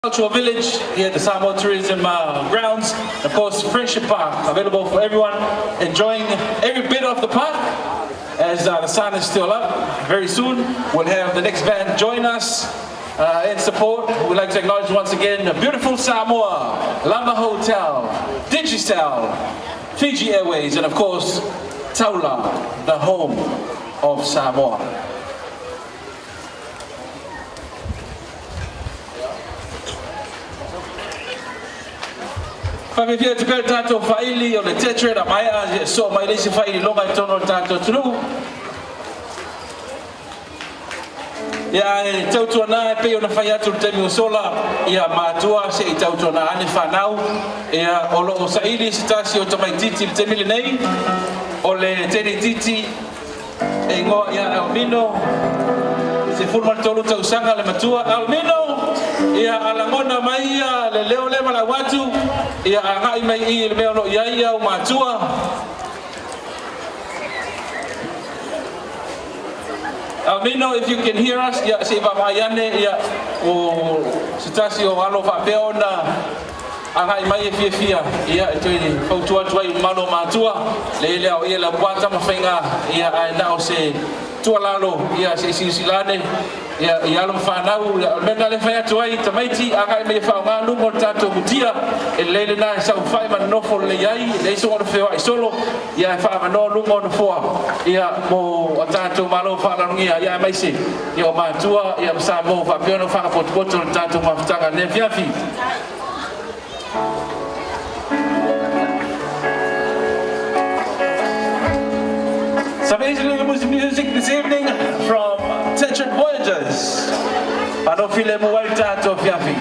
Cultural village here at the Samoa Tourism grounds. Of course, Friendship Park available for everyone, enjoying every bit of the park as the sun is still up. Very soon we'll have the next band join us in support. We'd like to acknowledge once again the beautiful Samoa, Lama Hotel, Digicel, Fiji Airways, and of course Taula, the home of Samoa. Pamifia te pere tātou whaili o le tetre na mai a so mai leisi whaili longa I tono tātou tunu. Ia e tautua nā e peo na whai atu temi o sola ia mātua se I tautua nā ane whanau. Ia o lo o saili se tasi o tamai titi le temile nei. O le teri titi e ngoa ia Almino. Se fulman tolu tausanga le matua Almino. Ia alangona mai ia le leo le mala watu ia angai mai I le meo no ia o matua. Almino, if you can hear us, ia se va maiane ia o sitasi o alo fa peona angai mai e fia ia e toi fautua tuai malo matua le leo ia la buata mafenga ia ai na o se tualalo ia se silane ia lo whanau mena le whai atu ai tamaiti angai me whaunga lungo tātou mutia e leile nā e sau whai man nofo le iai le iso ono whewa I solo ia e whaamano lungo ono whoa ia mo a tātou malo whananungia ia e maise ia o mātua ia msa mo whapiono whakapotopoto le tātou mawhitanga ne fiafi. Some amazing music this evening from Tetra Voyagers. Panofile Muwaita Tofiafi.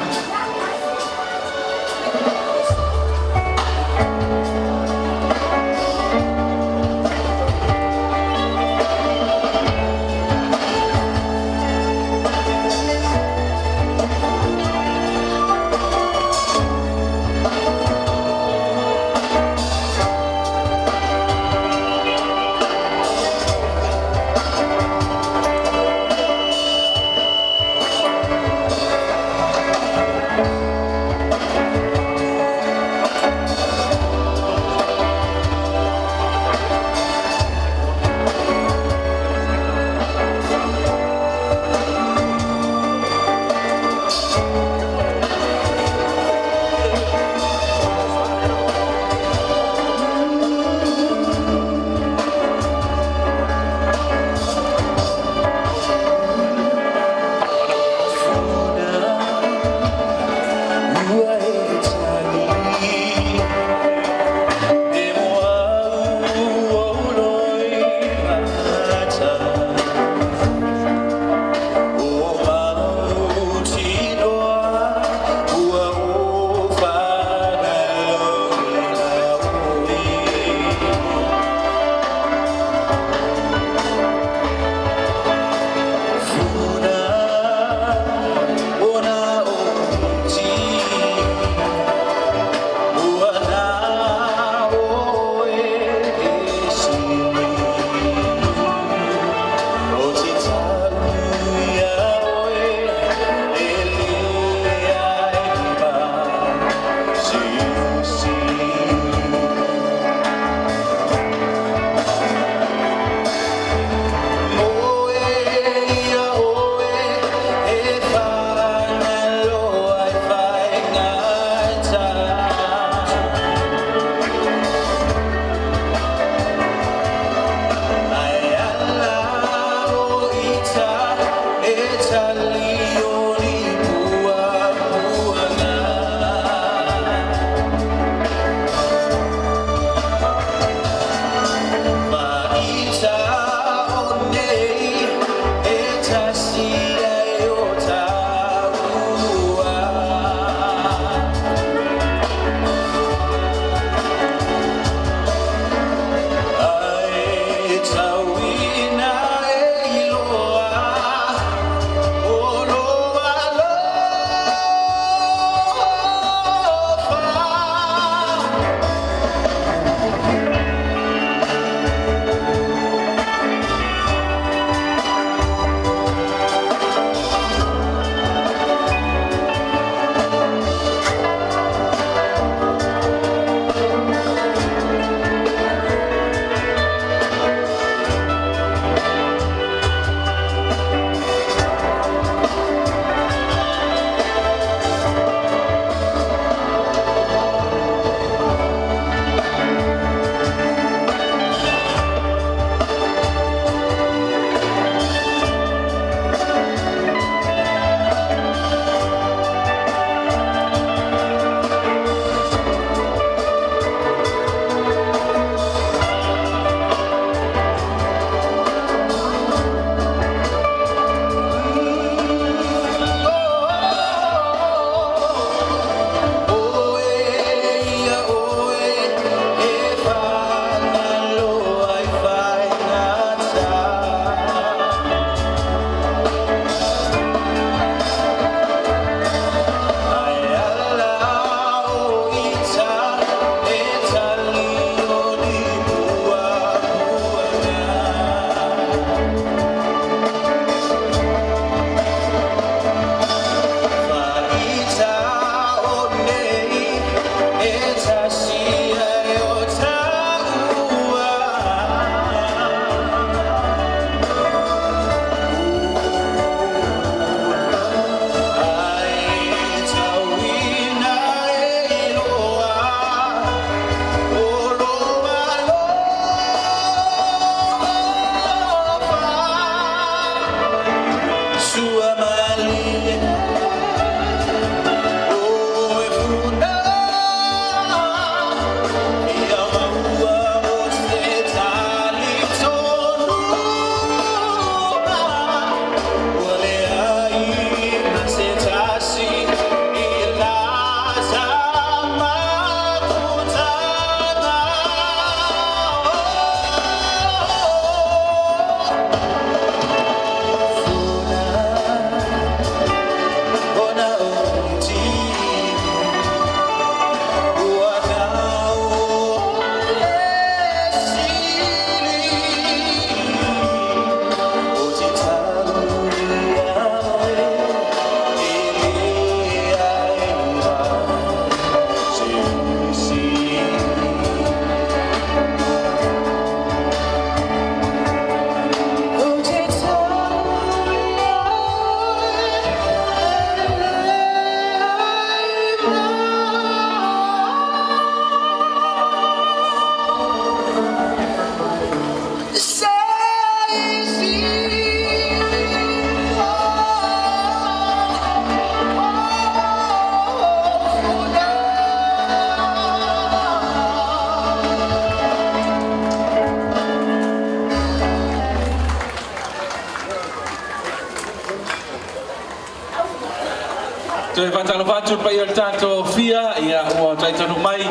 to e fatalo fatu pa il tanto fia ia o taitano mai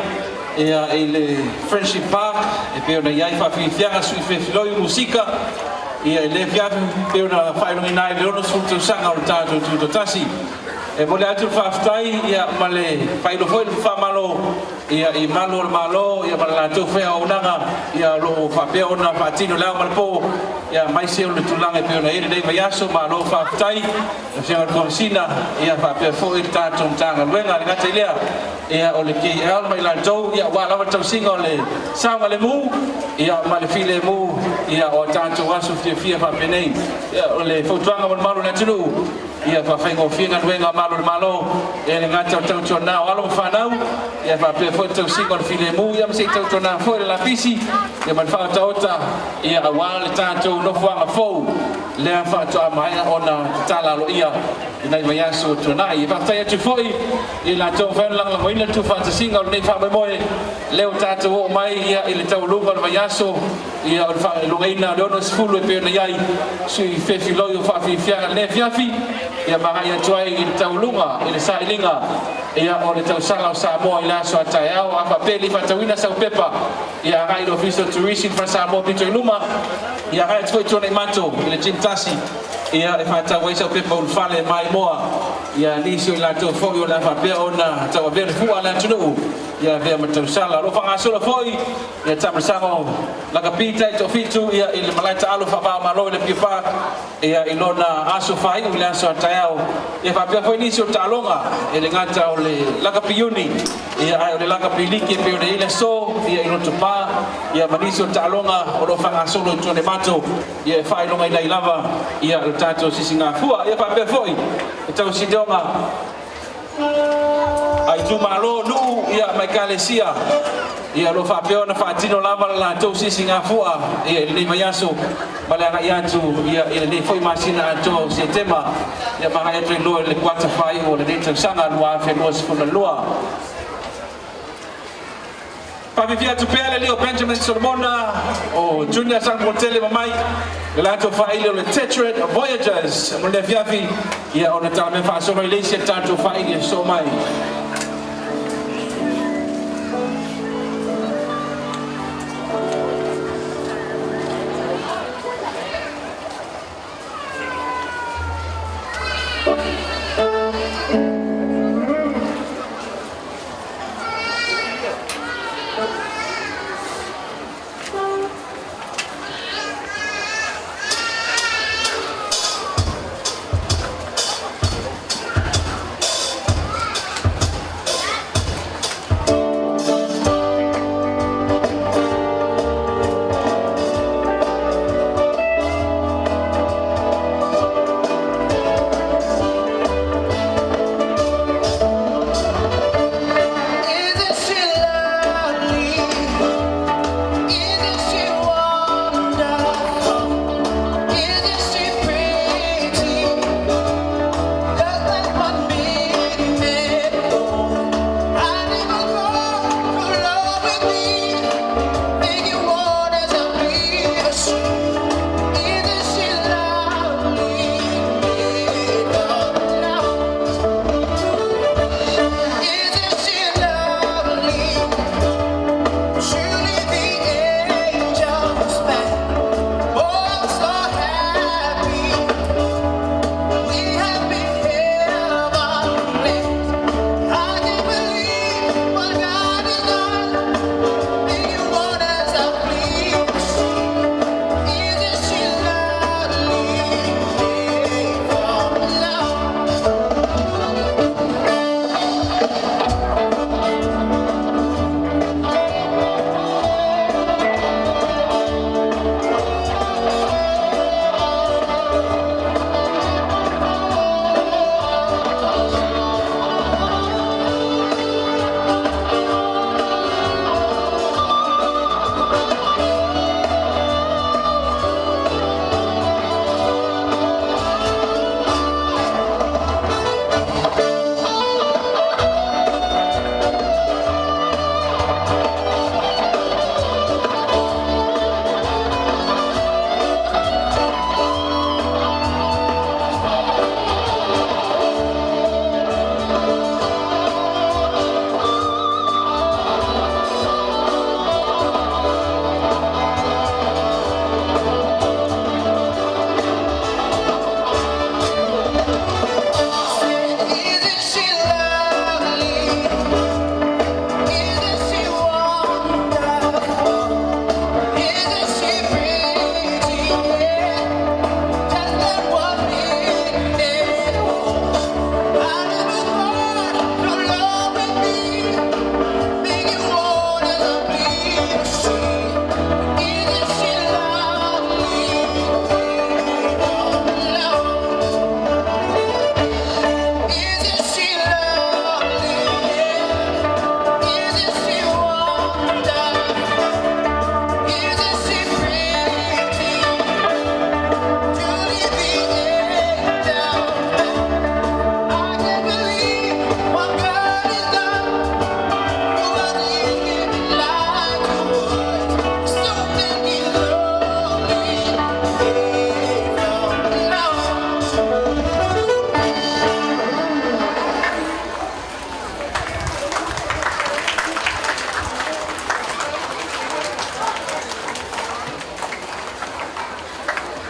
ia il Friendship Park e pe ona ia fa fianga sui fefiloi musika ia le fiafu pe ona failo ina le ono sulto sanga o tanto tu tasi e vole atu faftai ia male failo foi fa malo ia I malo ia mala tu fe ona ia lo fa pe ona fatino la malpo ia mai se o tulanga pe ona ire dei vaiaso malo faftai se o consina ia fa pe foi tanto tanga luenga ngata ilea ia o le ki al mai la jo ia wa la tau singa le sanga le mu ia male file mu ia o tanto wasu fia fa pe nei ia o le fotuanga malo na tulu ia fa faingo finga luenga malo e le ngata tau tona alo fanau ia fa pe foi tau singa le file mu ia se tau tona foi la pisi ia man fa tauta ia awal tanto no fuanga fo le fa to mai ona tala lo ia ina vaiaso tona ia fa tai tu foi ia la to fa lang lang ina tu fa singa le fa mai le tanto o mai ia ile tau lunga le vaiaso ia o fa lo ina do no sfulu e pe na ia sui fefi lo yo fa fi fianga le fiafi ia mahaya tuai i tau lunga i le sailinga ia o le tau sanga o Samoa i laso a taiao a papeli fatawina sau pepa ia rai do viso tourism fra Samoa pito i luma ia rai tuai tuana I mato i le jintasi ia e fatau wai sau pepa ulfale mai moa ia nisio I lato fogi o la fapea ona tau a vere fua la tunu ia vea matau sala lo fanga sola foi ia tamasamo laka pita I tofitu ia I le malaita alo fapao malo I le pipa ia I lona aso fai u le aso a taiao ia fapea foi nisio talonga e le ngata o le laka piuni ia ai o le laka piliki pe o le ile so ia I loto pa ia manisio talonga o lo fanga solo I tuane mato ia fai longa I lava ia o tato sisinga fua ia fapea foi e tau sidonga ai tu malo nu ia mai kalesia ia lo fa peona fa tino lava la to sisinga fua ia le vaiaso malanga ia tu ia le foi masina to se tema ia manga e lo le quarta fai o le dentro sanga lua fe los con la lua pa vivia tu pele leo Benjamin Solomona o Junior San Montele mai la to fai le Tetrad Voyagers mo le viavi ia ona tala fa so le se tanto fai le so mai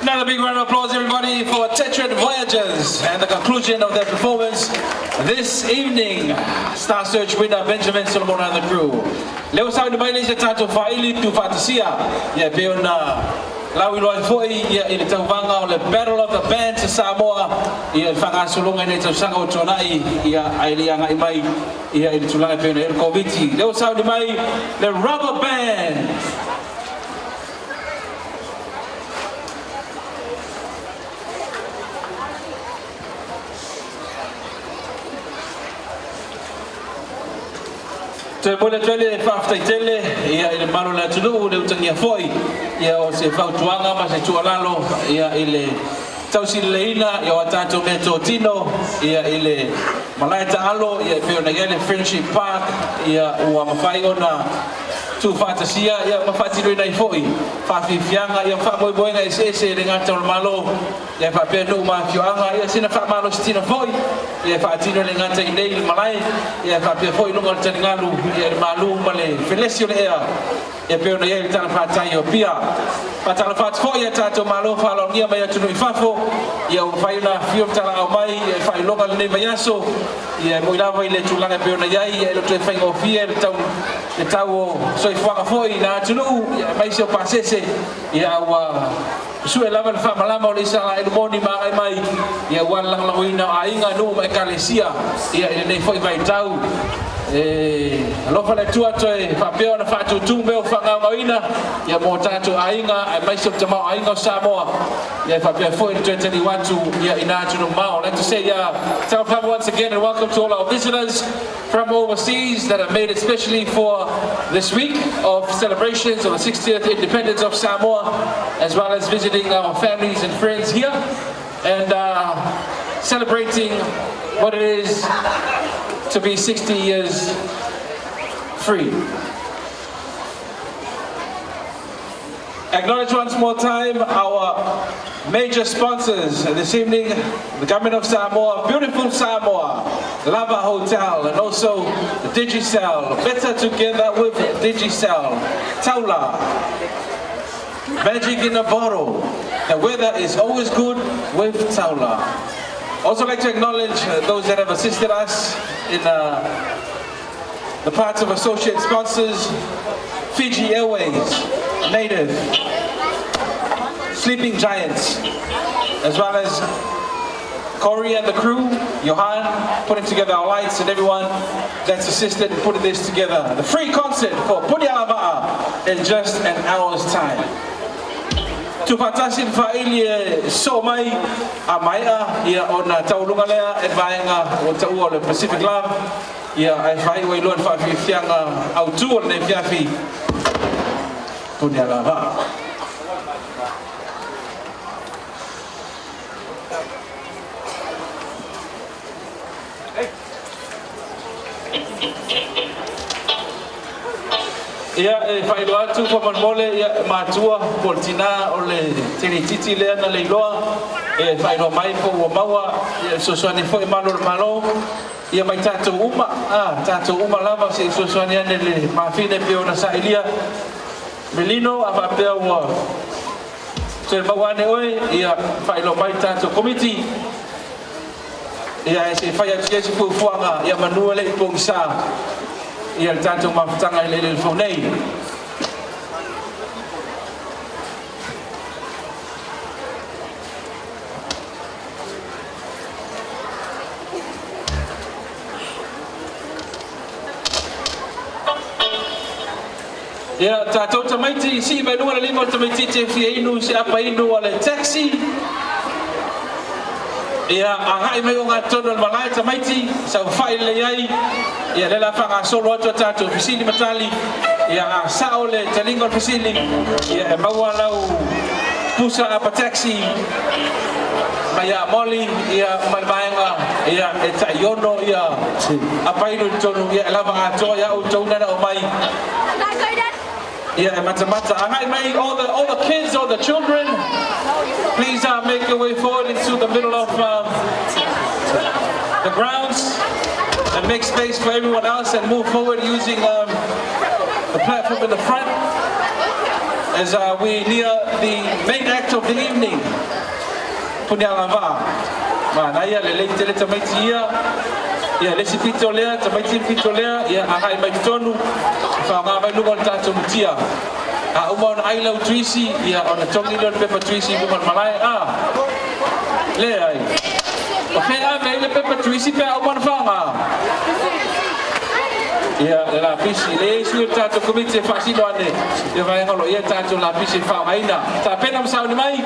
Another big round of applause, everybody, for Tetrad Voyagers and the conclusion of their performance this evening. Star Search winner Benjamin Solomon and the crew. Leo sabi naman sa tato faili tu fatisia. Ya peon na lawi loy foi ya ile tawanga o le Battle of the Bands sa Samoa. Ya fangasulungan ni sanga utonai ya aili nga imai ya ile tulanga peon el Covid. Leo sabi naman the Rubber Band. Te mole tele faftai tele ia ile maro la tulu le utangia foi ia o se fautuanga ma se tualalo ia ile tausi leina ia watato meto tino ia ile malaita alo ia pe ona gele Friendship Park ia ua mafai ona tu fantasia ia mafati do nai foi fa fianga ia fa moi boina ese le ngata o malo ia fa pe no ma fianga ia sina fa malo stina foi ia fa tino le ngata nei malai ia fa pe foi no ngata ngalu ia malu male felesio le ia pe ona ia tana fa tai o pia pa tana fa foi ia tato malo fa lo ngia mai tu no fafo ia o fai na fio tana o mai ia fa longa le vaiaso ia mo lava ile tulanga pe ona ia lo te fai o fia le tau so fuaga foi na tulu mai se pasese ia wa sue lava fa malama o le sala e moni mai mai ia wa lang lawina ainga no mai kalesia ia nei foi vai tau lo fa le tua toe fa peo na fa tu tumbe o fa ngawina ia mo tatu ainga mai se tama ainga Samoa ia fa peo foi 2021 to ia ina to no mau. I'd like to say tell once again and welcome to all our visitors from overseas that have made it especially for this week of celebrations of the 60th independence of Samoa, as well as visiting our families and friends here and celebrating what it is to be 60 years free. Acknowledge once more time our major sponsors this evening, the government of Samoa, beautiful Samoa, Lava Hotel, and also Digicel, better together with Digicel, Taula, magic in a bottle, the weather is always good with Taula. Also like to acknowledge those that have assisted us in the parts of associate sponsors, Fiji Airways, Native, Sleeping Giants, as well as Corey and the crew, Johan, putting together our lights, and everyone that's assisted in putting this together. The free concert for Punyalava'a in just an hour's time. Tu fatasin faili so mai a maia ia ona taulunga lea e vaenga o tau o le Pacific Love ia ai fai o ilon fa fianga au tu o le fiafi Punyalava'a. Ia e fai loa tu fa mole ia matua portina o le terititi le na le loa e fai loa mai po o maua ia sosoani foi malo ia mai tato uma lava se sosoani ane le mafine pe ona sailia melino ava pe o se mawane oi ia fai loa mai tato committee ia se fai atu ia se fuafuaga ia manua le ipogisa ia le tatou mafutaga i le fonei. Ia tatou tamaiti si mai lua le lima tamaiti te fia inu se apa inu ale taxi. Ia angai mai o ngā tono malai tamaiti sa fai le ai ia le la fanga solo atu tatou fisili matali ia a sao le talingo fisili ia e maua lau pusa apa taxi mai a moli ia malmaenga ia e taiono ia apa inu tono ia lava ato ia o tona o mai. Yeah, mata angai mai all the kids, all the children, please make your way forward into the middle of the grounds and make space for everyone else and move forward using the platform in the front as we near the main act of the evening. Punyalava, manaya le tele tamaitia. Ia le sipito lea, tamaiti pito lea, ia ahai mai tonu, whaanga mai lunga le tātou mutia. A uma ona ai lau tuisi, ia ona tongi leo pepa tuisi mungan malai, lea ai. O kei a mei le pepa tuisi pea uma na whaanga. Ia le la pisi, le isi le tātou komite whaasino ane, ia vai holo ia tātou la pisi whaangaina. Tā pena msauni mai,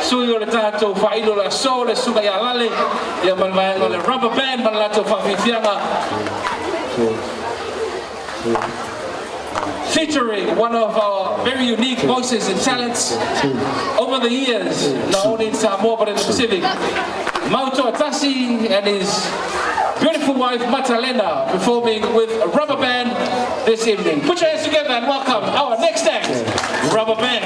sui o le tātou whaino la so, le sunga ia lale, ia malmaenga le rubber band, man lato whawhiwhianga. Featuring one of our very unique voices and talents over the years, not only in Samoa but in the Pacific. Mauto Atasi and his beautiful wife Matalena performing with a rubber band this evening. Put your hands together and welcome our next act, Rubber Band.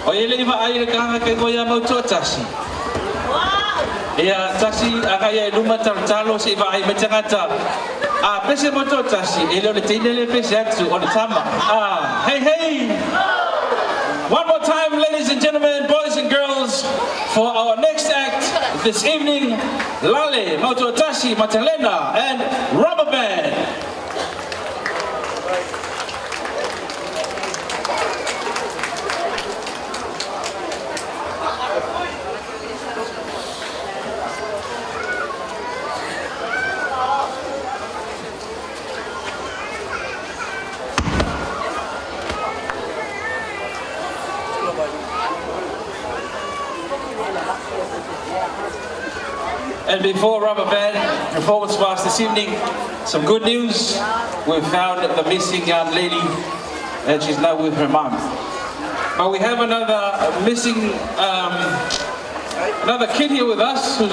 O ele iwa ai le kanga ke goia Mauto Atasi. Ia tasi akai e luma talo se iwa ai me tangata. A pese Mauto Atasi e leo le teine le pese atu o le tama. Hey hey! One more time, ladies and gentlemen, boys and girls, for our next act this evening, Lale, Mauto Atasi, Matalena, and Rubber Band. And before Rubber Band performance starts this evening, some good news. We've found the missing young lady and she's now with her mom. But we have another missing, another kid here with us who's looking